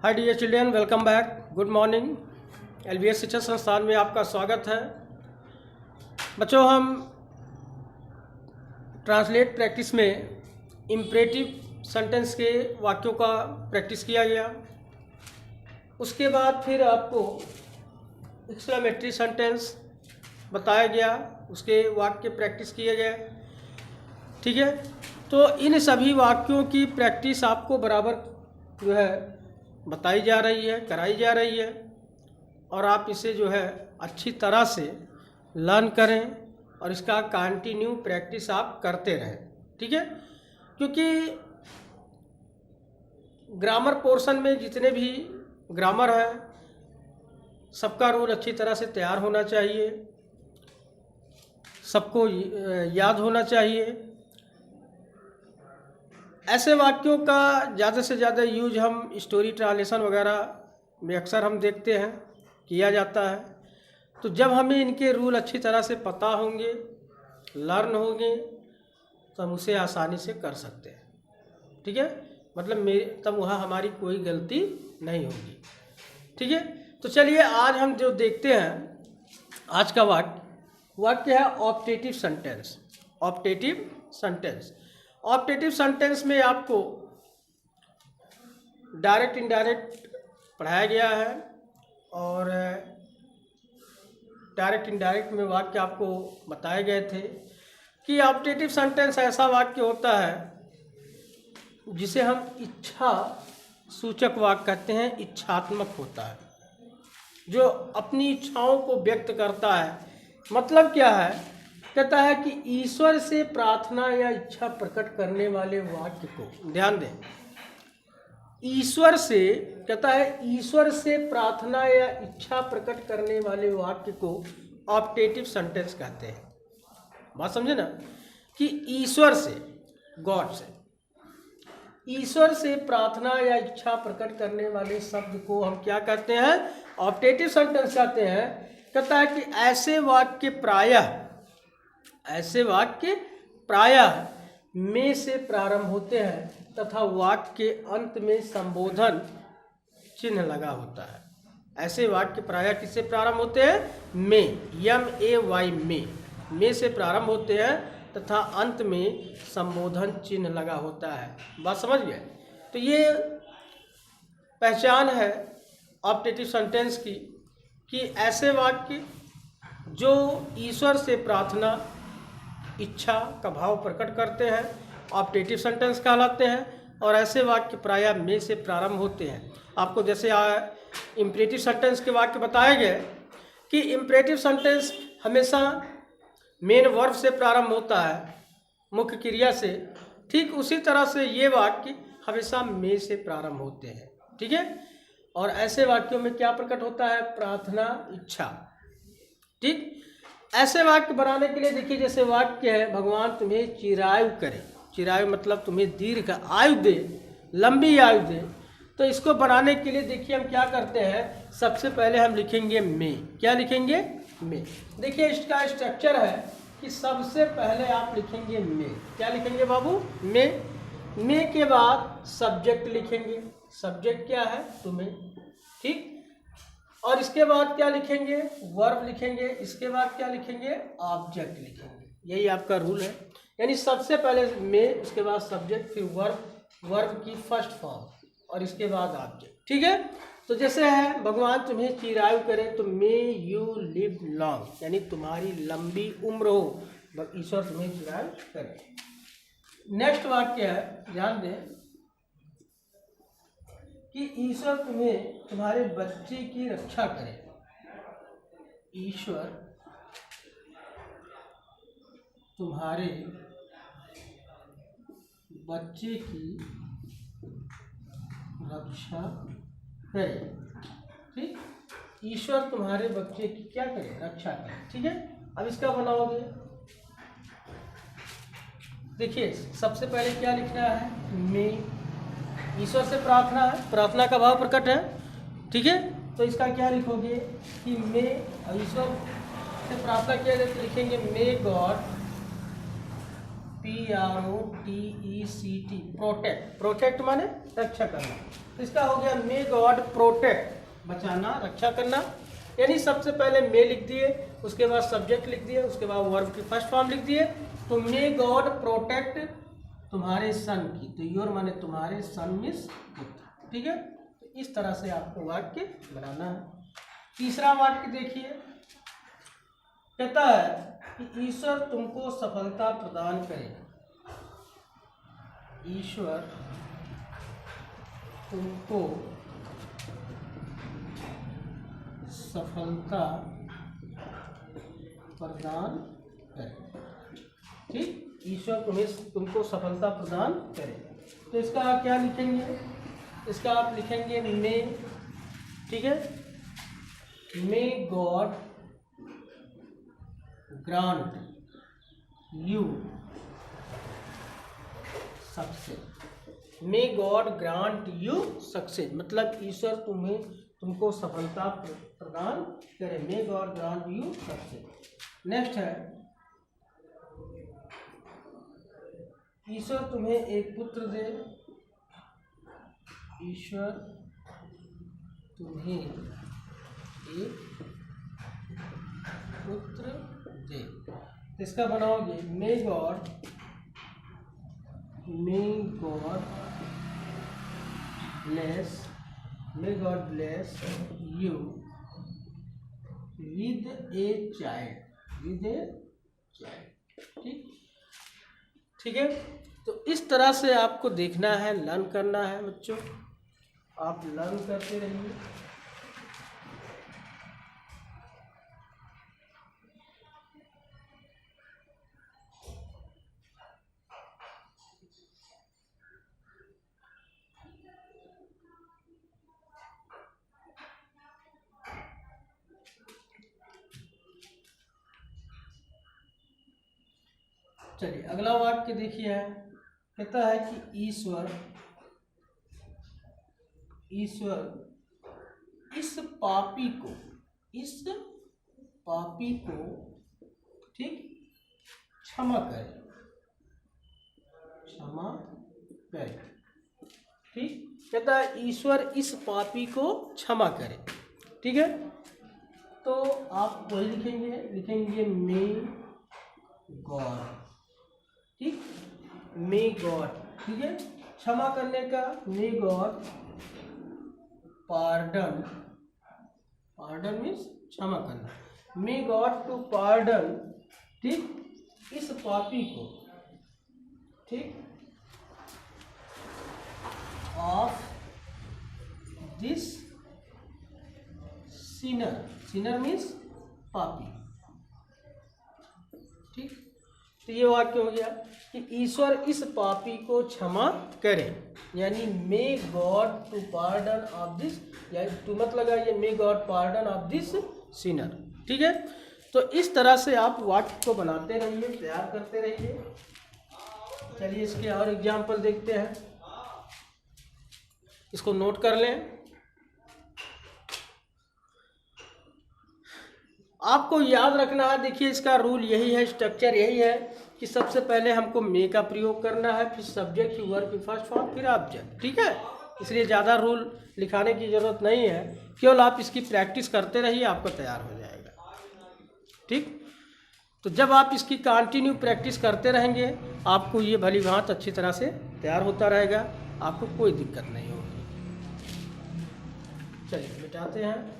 हाय dear children, welcome back. Good morning. LBS Shiksha Sansthan में आपका स्वागत है। बच्चों, हम ट्रांसलेट प्रैक्टिस में इम्परेटिव सेंटेंस के वाक्यों का प्रैक्टिस किया गया। उसके बाद फिर आपको एक्सक्लेमेटरी सेंटेंस बताया गया, उसके वाक्य प्रैक्टिस किए गए। ठीक है, तो इन सभी वाक्यों की प्रैक्टिस आपको बराबर जो है बताई जा रही है, कराई जा रही है, और आप इसे जो है अच्छी तरह से लर्न करें और इसका कंटिन्यू प्रैक्टिस आप करते रहें। ठीक है, क्योंकि ग्रामर पोर्शन में जितने भी ग्रामर है सबका रूल अच्छी तरह से तैयार होना चाहिए, सबको याद होना चाहिए। ऐसे वाक्यों का ज़्यादा से ज़्यादा यूज हम स्टोरी ट्रांसलेशन वगैरह में अक्सर हम देखते हैं किया जाता है। तो जब हमें इनके रूल अच्छी तरह से पता होंगे, लर्न होंगे, तो हम उसे आसानी से कर सकते हैं। ठीक है, मतलब तब वहाँ हमारी कोई गलती नहीं होगी। ठीक है, तो चलिए आज हम जो देखते हैं आज का वाक्य है optative sentence. Optative sentence, optative sentence में आपको डायरेक्ट इनडायरेक्ट पढ़ाया गया है, और डायरेक्ट इनडायरेक्ट में वाक्य आपको बताए गए थे कि ऑप्टेटिव सेंटेंस ऐसा वाक्य होता है जिसे हम इच्छा सूचक वाक्य कहते हैं, इच्छात्मक होता है, जो अपनी इच्छाओं को व्यक्त करता है। मतलब क्या है, कहता है कि ईश्वर से प्रार्थना या इच्छा प्रकट करने वाले वाक्य को, ध्यान दें, ईश्वर से, कहता है ईश्वर से प्रार्थना या इच्छा प्रकट करने वाले वाक्य को ऑप्टेटिव सेंटेंस कहते हैं। बात समझे ना, कि ईश्वर से, गॉड से, ईश्वर से प्रार्थना या इच्छा प्रकट करने वाले शब्द को हम क्या कहते हैं, ऑप्टेटिव सेंटेंस कहते हैं। कहता है कि ऐसे वाक्य प्रायः में से प्रारंभ होते हैं तथा वाक्य के अंत में संबोधन चिन्ह लगा होता है। ऐसे वाक्य प्रायः किससे प्रारंभ होते हैं, में, MAY, में से प्रारंभ होते हैं तथा अंत में संबोधन चिन्ह लगा होता है। बात समझ गए? तो ये पहचान है ऑप्टेटिव सेंटेंस की, कि ऐसे वाक्य जो ईश्वर से प्रार्थना इच्छा का भाव प्रकट करते हैं ऑप्टेटिव सेंटेंस कहलाते हैं, और ऐसे वाक्य प्रायः में से प्रारंभ होते हैं। आपको जैसे इम्परेटिव सेंटेंस के वाक्य बताए गए कि इम्परेटिव सेंटेंस हमेशा मेन वर्ब से प्रारंभ होता है, मुख्य क्रिया से, ठीक उसी तरह से ये वाक्य हमेशा में से प्रारंभ होते हैं। ठीक है, और ऐसे वाक्यों में क्या प्रकट होता है, प्रार्थना, इच्छा। ठीक, ऐसे वाक्य बनाने के लिए देखिए, जैसे वाक्य है भगवान तुम्हें चिरायु करे, चिरायु मतलब तुम्हें दीर्घ आयु दे, लंबी आयु दे। तो इसको बनाने के लिए देखिए हम क्या करते हैं, सबसे पहले हम लिखेंगे में। क्या लिखेंगे, में। देखिए इसका स्ट्रक्चर है कि सबसे पहले आप लिखेंगे में। क्या लिखेंगे बाबू, में के बाद सब्जेक्ट लिखेंगे। सब्जेक्ट क्या है, तुम्हें। ठीक, और इसके बाद क्या लिखेंगे, वर्ब लिखेंगे। इसके बाद क्या लिखेंगे, ऑब्जेक्ट लिखेंगे। यही आपका रूल है, यानी सबसे पहले में, उसके बाद सब्जेक्ट, फिर वर्ब की फर्स्ट फॉर्म, और इसके बाद ऑब्जेक्ट। ठीक है, तो जैसे है भगवान तुम्हें चिरायु करे, तो मे यू लिव लॉन्ग, यानी तुम्हारी लंबी उम्र हो, ईश्वर तुम्हें चिरायु करे। नेक्स्ट वाक्य है, ध्यान दें, कि ईश्वर तुम्हें तुम्हारे बच्चे की रक्षा करे। ईश्वर तुम्हारे बच्चे की रक्षा करे। ठीक, ईश्वर तुम्हारे बच्चे की क्या करे, रक्षा करे। ठीक है, अब इसका बनाओगे। देखिए सबसे पहले क्या लिखना है, में, ईश्वर से प्रार्थना है, प्रार्थना का भाव प्रकट है। ठीक है, तो इसका क्या लिखोगे कि में, ईश्वर से प्रार्थना किया जाए तो लिखेंगे may God PROTECT, protect. Protect माने रक्षा करना। तो इसका हो गया मे गॉड प्रोटेक्ट, बचाना, रक्षा करना। यानी सबसे पहले मे लिख दिए, उसके बाद सब्जेक्ट लिख दिए, उसके बाद वर्ब की फर्स्ट फॉर्म लिख दिए। तो मे गॉड प्रोटेक्ट तुम्हारे सन की, तो योर माने तुम्हारे, सन मीन्स पुत्र। ठीक है, तो इस तरह से आपको वाक्य बनाना है। तीसरा वाक्य देखिए, कहता है कि ईश्वर तुमको सफलता प्रदान करे। ईश्वर तुमको सफलता प्रदान करे। ठीक, ईश्वर तुमको सफलता प्रदान करे। तो इसका आप क्या लिखेंगे? इसका आप लिखेंगे मे। ठीक है, may God grant you success. May God grant you success मतलब ईश्वर तुमको सफलता प्रदान करे। May God grant you success. Next है, ईश्वर तुम्हें एक पुत्र दे। ईश्वर तुम्हें एक पुत्र दे। इसका बनाओगे may God bless you with a child। ठीक है, तो इस तरह से आपको देखना है, लर्न करना है बच्चों। आप लर्न करते रहिए। चलिए अगला वाक्य देखिए, है कहता है कि ईश्वर इस पापी को ठीक क्षमा करे। ठीक, कहता है ईश्वर इस पापी को क्षमा करे। ठीक है, तो आप वही लिखेंगे मे गॉड। ठीक, मे गॉड। ठीक है, क्षमा करने का मे गॉड पार्डन मीन्स क्षमा करना। मे गॉड टू पार्डन ठीक इस पापी को ठीक ऑफ दिस सिनर मीन्स पापी। ठीक, तो ये वाक्य हो गया कि ईश्वर इस पापी को क्षमा करे। यानी may God to pardon of this, या टू मत लगाइए, may God pardon of this sinner. ठीक है, तो इस तरह से आप वाक्य को बनाते रहिए, तैयार करते रहिए। चलिए इसके और एग्जाम्पल देखते हैं, इसको नोट कर लें। आपको याद रखना है, देखिए इसका रूल यही है, स्ट्रक्चर यही है कि सबसे पहले हमको मे का प्रयोग करना है, फिर सब्जेक्ट, वर्ब की फर्स्ट फॉर्म, फिर ऑब्जेक्ट। ठीक है, इसलिए ज़्यादा रूल लिखाने की ज़रूरत नहीं है, केवल आप इसकी प्रैक्टिस करते रहिए, आपको तैयार हो जाएगा। ठीक, तो जब आप इसकी कंटिन्यू प्रैक्टिस करते रहेंगे, आपको ये भली भांति अच्छी तरह से तैयार होता रहेगा, आपको कोई दिक्कत नहीं होगी। चलिए मिटाते हैं।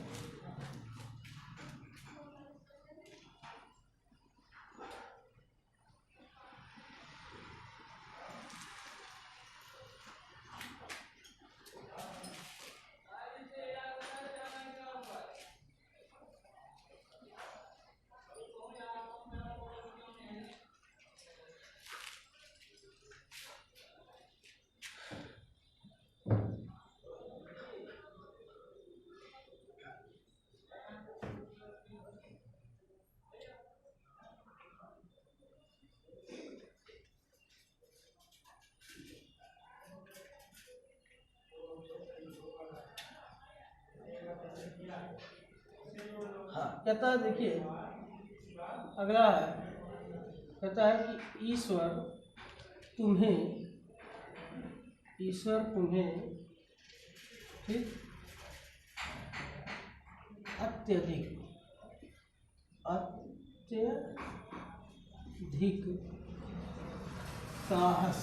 हाँ, कहता है देखिए अगला है, कहता है कि ईश्वर ईश्वर तुम्हें ठीक अत्यधिक साहस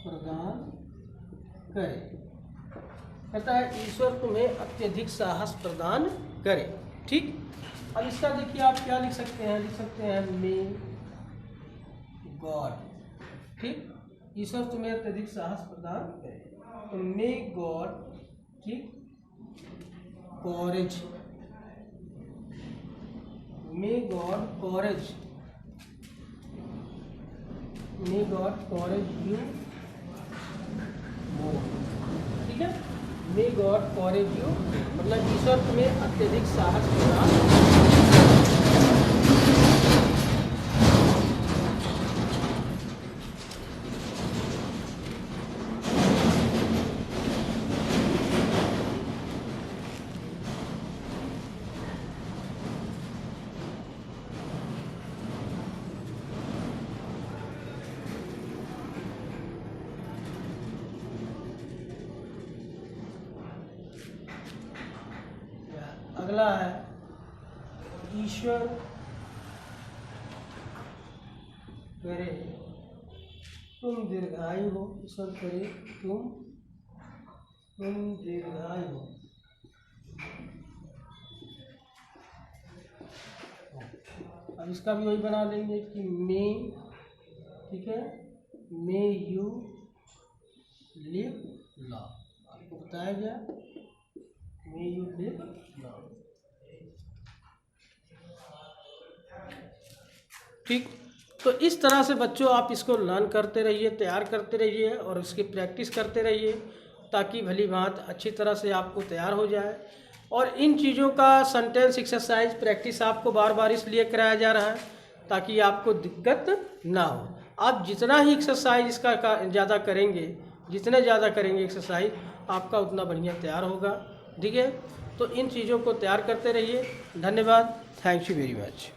प्रदान करे। कहता है ईश्वर तुम्हें अत्यधिक साहस प्रदान करे। ठीक, अब इसका देखिए आप क्या लिख सकते हैं, लिख सकते हैं मे गॉड। ठीक, ईश्वर तुम्हें अत्यधिक साहस प्रदान करे, तो मे गॉड ठीक कॉरेज, मे गॉड कॉरेज यू मोर। ठीक है, मे गॉड कॉरेज यू मतलब ईश्वर तुम्हें अत्यधिक साहस प्रदान। अगला है ईश्वर करे तुम दीर्घायु हो। ईश्वर करे तुम दीर्घायु हो। अब इसका भी वही बना लेंगे कि मे ठीक है मे यू लिव लॉन्ग। आपको बताया गया मे यू लिव लॉन्ग। ठीक, तो इस तरह से बच्चों आप इसको लर्न करते रहिए, तैयार करते रहिए और इसकी प्रैक्टिस करते रहिए ताकि भली भांति अच्छी तरह से आपको तैयार हो जाए। और इन चीज़ों का सेंटेंस एक्सरसाइज प्रैक्टिस आपको बार बार इसलिए कराया जा रहा है ताकि आपको दिक्कत ना हो। आप जितना ही एक्सरसाइज इसका ज़्यादा करेंगे, जितने ज़्यादा करेंगे एक्सरसाइज आपका उतना बढ़िया तैयार होगा। ठीक है, तो इन चीज़ों को तैयार करते रहिए। धन्यवाद, थैंक यू वेरी मच।